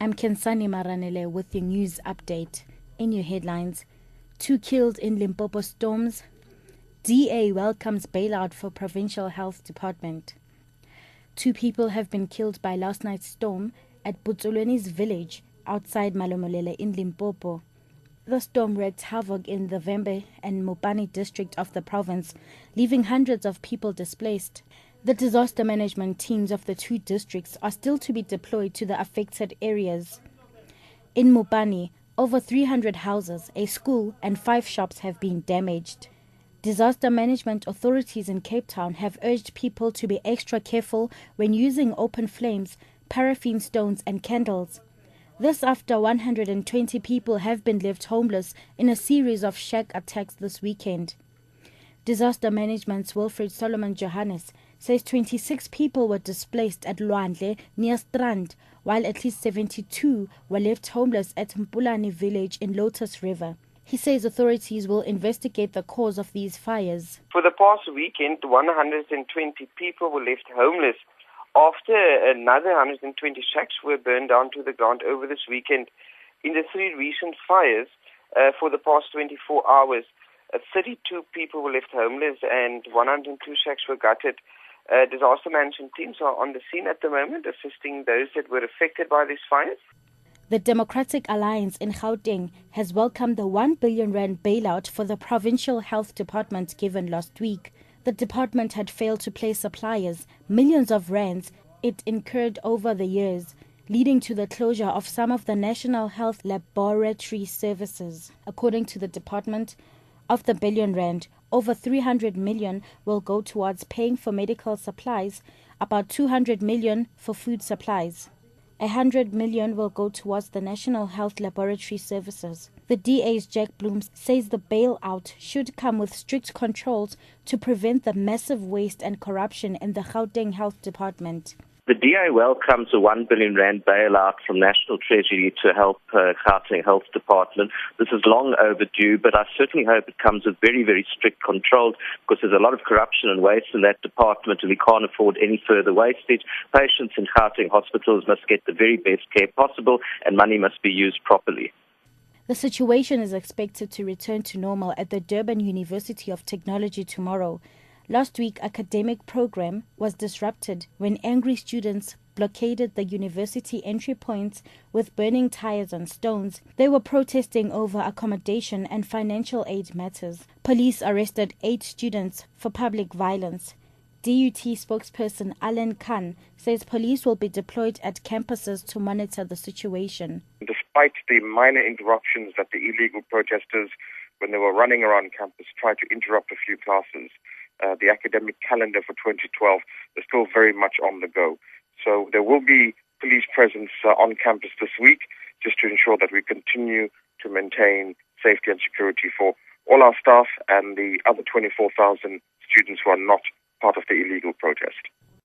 I'm Kensani Maranele with your news update. In your headlines, 2 killed in Limpopo storms. DA welcomes bailout for Provincial Health Department. 2 people have been killed by last night's storm at Butsulweni's village outside Malomolele in Limpopo. The storm wreaked havoc in the Vembe and Mopani district of the province, leaving hundreds of people displaced. The disaster management teams of the 2 districts are still to be deployed to the affected areas. In Mopani, over 300 houses, a school and 5 shops have been damaged. Disaster management authorities in Cape Town have urged people to be extra careful when using open flames, paraffin stones and candles. This after 120 people have been left homeless in a series of shack attacks this weekend. Disaster Management's Wilfred Solomon Johannes says 26 people were displaced at Luandle near Strand, while at least 72 were left homeless at Mpulani village in Lotus River. He says authorities will investigate the cause of these fires. For the past weekend, 120 people were left homeless after another 120 shacks were burned down to the ground over this weekend. In the 3 recent fires for the past 24 hours, 32 people were left homeless and 102 shacks were gutted. Disaster management teams are on the scene at the moment, assisting those that were affected by these fires. The Democratic Alliance in Gauteng has welcomed the 1 billion rand bailout for the Provincial Health Department given last week. The department had failed to pay suppliers millions of rands it incurred over the years, leading to the closure of some of the National Health Laboratory services. According to the department, of the billion rand, over 300 million will go towards paying for medical supplies, about 200 million for food supplies. 100 million will go towards the National Health Laboratory services. The DA's Jack Bloom says the bailout should come with strict controls to prevent the massive waste and corruption in the Gauteng Health Department. The DA welcomes a 1 billion rand bailout from National Treasury to help Gauteng Health Department. This is long overdue, but I certainly hope it comes with very, very strict controls because there's a lot of corruption and waste in that department and we can't afford any further wastage. Patients in Gauteng hospitals must get the very best care possible and money must be used properly. The situation is expected to return to normal at the Durban University of Technology tomorrow. Last week, academic program was disrupted when angry students blockaded the university entry points with burning tires and stones. They were protesting over accommodation and financial aid matters. Police arrested 8 students for public violence. DUT spokesperson Alan Khan says police will be deployed at campuses to monitor the situation. Despite the minor interruptions that the illegal protesters, when they were running around campus, tried to interrupt a few classes, the academic calendar for 2012 is still very much on the go. So there will be police presence on campus this week just to ensure that we continue to maintain safety and security for all our staff and the other 24,000 students who are not part of the illegal protest.